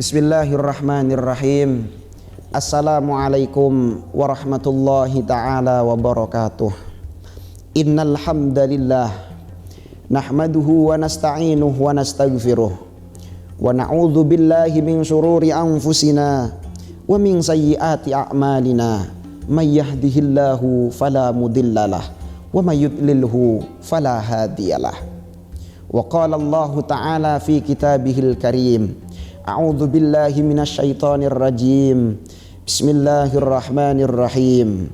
Bismillahirrahmanirrahim. Assalamualaikum warahmatullahi ta'ala wabarakatuh. Innal hamdalillah nahmaduhu wa nasta'inuhu wa nastaghfiruh wa na'udzu billahi min syururi anfusina wa min sayyiati a'malina. May yahdihillahu fala mudhillalah wa may yudlilhu fala hadiyalah. Wa qala Allah ta'ala fi kitabihil karim, a'udzu billahi minasyaitonir rajim. Bismillahirrahmanirrahim.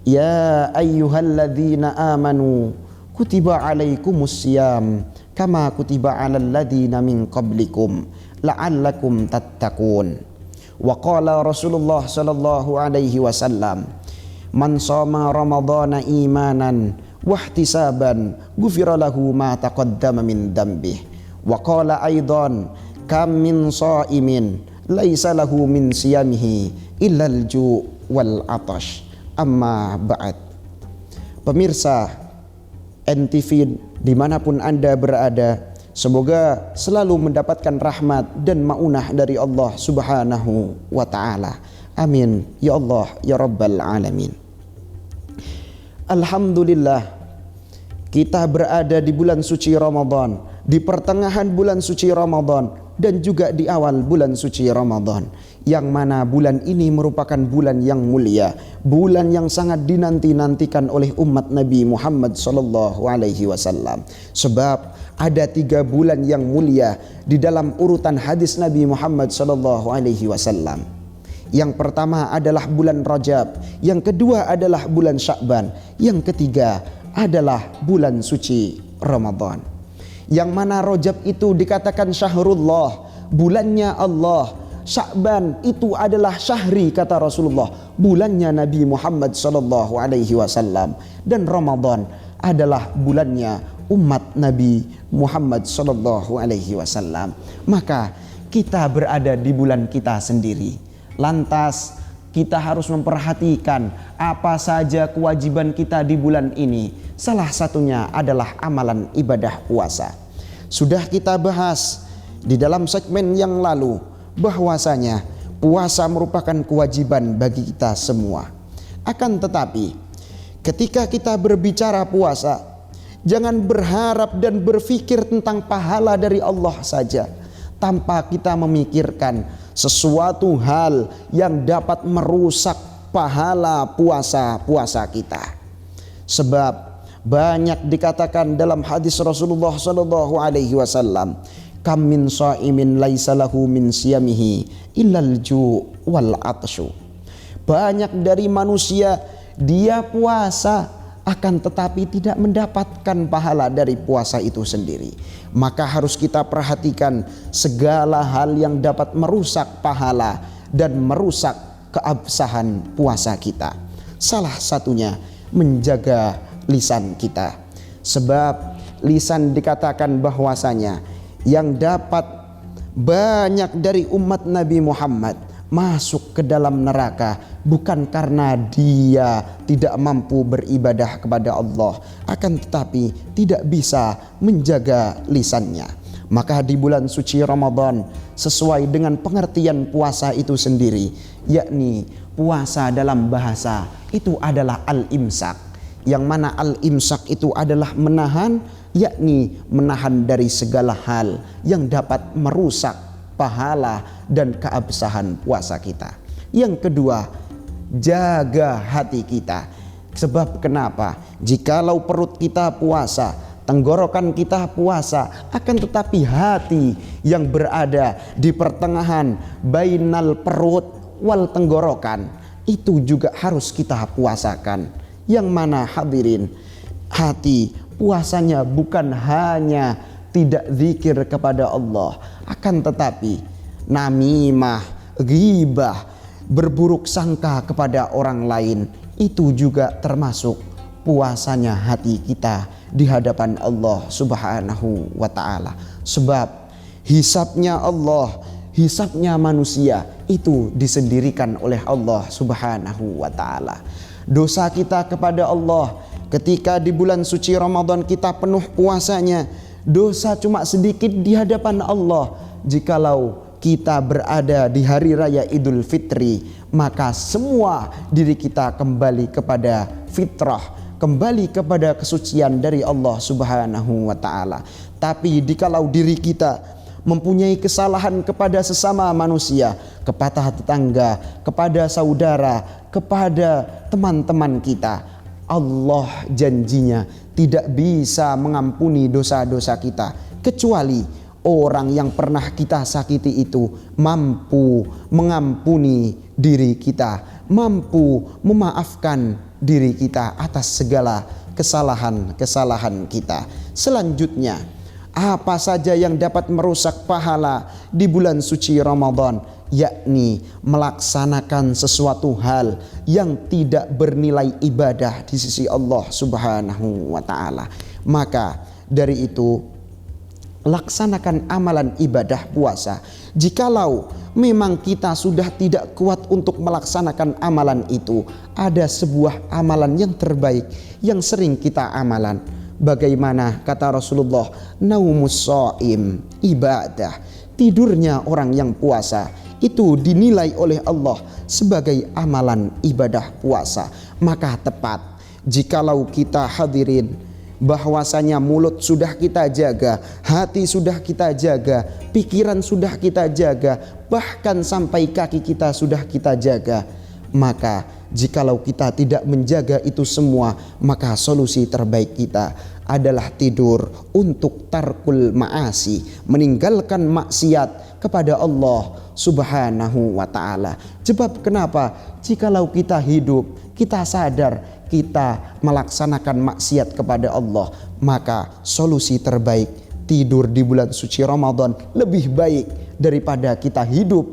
Ya ayyuhalladzina amanu kutiba alaikumusiyam kama kutiba alal ladzina min qablikum la'allakum tattaqun. Wa qala Rasulullah sallallahu alaihi wasallam, man shoma ramadhana imanan wahtisaban ghufira lahu ma taqaddama min dhanbihi. Wa qala aidan, kam min shaimin laisa lahu min siyamihi illal ju' wal atash. Amma ba'd. Pemirsa NTV dimanapun Anda berada, semoga selalu mendapatkan rahmat dan maunah dari Allah subhanahu wa ta'ala. Amin ya Allah ya Rabbal alamin. Alhamdulillah, kita berada di bulan suci Ramadan, di pertengahan bulan suci Ramadan dan juga di awal bulan suci Ramadan, yang mana bulan ini merupakan bulan yang mulia, bulan yang sangat dinanti-nantikan oleh umat Nabi Muhammad sallallahu alaihi wasallam. Sebab ada 3 bulan yang mulia di dalam urutan hadis Nabi Muhammad sallallahu alaihi wasallam. Yang pertama adalah bulan Rajab, yang kedua adalah bulan Sya'ban, yang ketiga adalah bulan suci Ramadan. Yang mana Rajab itu dikatakan syahrullah, bulannya Allah. Sya'ban itu adalah syahri, kata Rasulullah, bulannya Nabi Muhammad sallallahu alaihi wasallam. Dan Ramadan adalah bulannya umat Nabi Muhammad sallallahu alaihi wasallam. Maka kita berada di bulan kita sendiri. Lantas kita harus memperhatikan apa saja kewajiban kita di bulan ini. Salah satunya adalah amalan ibadah puasa. Sudah kita bahas di dalam segmen yang lalu bahwasanya puasa merupakan kewajiban bagi kita semua. Akan tetapi ketika kita berbicara puasa, jangan berharap dan berpikir tentang pahala dari Allah saja, tanpa kita memikirkan sesuatu hal yang dapat merusak pahala puasa kita. Sebab banyak dikatakan dalam hadis Rasulullah sallallahu alaihi wasallam, kam min shaimin laisa lahu min siyamihi illal ju' wal atshu. Banyak dari manusia dia puasa akan tetapi tidak mendapatkan pahala dari puasa itu sendiri. Maka harus kita perhatikan segala hal yang dapat merusak pahala dan merusak keabsahan puasa kita. Salah satunya menjaga lisan kita. Sebab lisan dikatakan bahwasanya yang dapat banyak dari umat Nabi Muhammad masuk ke dalam neraka bukan karena dia tidak mampu beribadah kepada Allah, akan tetapi tidak bisa menjaga lisannya. Maka di bulan suci Ramadan, sesuai dengan pengertian puasa itu sendiri, yakni puasa dalam bahasa itu adalah al-imsak, yang mana al-imsak itu adalah menahan, yakni menahan dari segala hal yang dapat merusak pahala dan keabsahan puasa kita. Yang kedua, jaga hati kita. Sebab kenapa? Jikalau perut kita puasa, tenggorokan kita puasa, akan tetapi hati yang berada di pertengahan bainal perut wal tenggorokan itu juga harus kita puasakan. Yang mana hadirin, hati puasanya bukan hanya tidak zikir kepada Allah, akan tetapi namimah, ghibah, berburuk sangka kepada orang lain, itu juga termasuk puasanya hati kita di hadapan Allah subhanahu wa ta'ala. Sebab hisabnya Allah, hisabnya manusia itu disendirikan oleh Allah subhanahu wa ta'ala. Dosa kita kepada Allah ketika di bulan suci Ramadan kita penuh puasanya, dosa cuma sedikit di hadapan Allah. Jikalau kita berada di hari raya Idul Fitri, maka semua diri kita kembali kepada fitrah, kembali kepada kesucian dari Allah Subhanahu wa ta'ala. Tapi dikalau diri kita mempunyai kesalahan kepada sesama manusia, kepada tetangga, kepada saudara, kepada teman-teman kita, Allah janjinya tidak bisa mengampuni dosa-dosa kita, kecuali orang yang pernah kita sakiti itu mampu mengampuni diri kita, mampu memaafkan diri kita atas segala kesalahan-kesalahan kita. Selanjutnya, apa saja yang dapat merusak pahala di bulan suci Ramadan, yakni melaksanakan sesuatu hal yang tidak bernilai ibadah di sisi Allah Subhanahu wa ta'ala. Maka dari itu, laksanakan amalan ibadah puasa. Jikalau memang kita sudah tidak kuat untuk melaksanakan amalan itu, ada sebuah amalan yang terbaik yang sering kita amalan. Bagaimana kata Rasulullah, naumus shaim ibadah. Tidurnya orang yang puasa itu dinilai oleh Allah sebagai amalan ibadah puasa. Maka tepat jikalau kita hadirin bahwasanya mulut sudah kita jaga, hati sudah kita jaga, pikiran sudah kita jaga, bahkan sampai kaki kita sudah kita jaga. Maka jikalau kita tidak menjaga itu semua, maka solusi terbaik kita adalah tidur untuk tarkul ma'asi, meninggalkan maksiat kepada Allah Subhanahu wa ta'ala. Sebab kenapa? Jikalau kita hidup, kita sadar kita melaksanakan maksiat kepada Allah, maka solusi terbaik tidur di bulan suci Ramadan lebih baik daripada kita hidup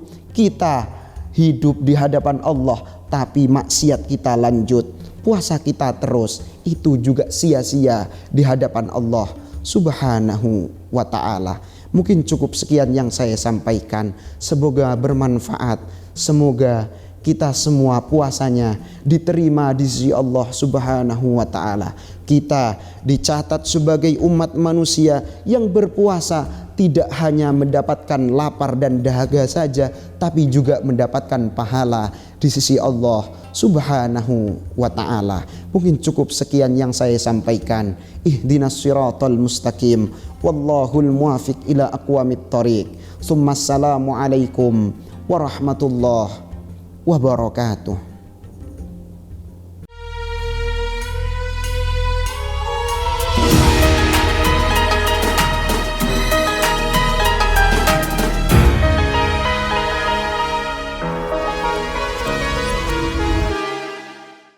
di hadapan Allah tapi maksiat kita lanjut, puasa kita terus, itu juga sia-sia di hadapan Allah Subhanahu wa ta'ala. Mungkin cukup sekian yang saya sampaikan, semoga bermanfaat, semoga kita semua puasanya diterima di sisi Allah Subhanahu wa ta'ala. Kita dicatat sebagai umat manusia yang berpuasa tidak hanya mendapatkan lapar dan dahaga saja, tapi juga mendapatkan pahala di sisi Allah Subhanahu wa ta'ala. Mungkin cukup sekian yang saya sampaikan. Ihdinas siratal mustaqim, wallahul muwafiq ila aqwamit thoriq. Assalamu alaikum warahmatullahi wabarakatuh.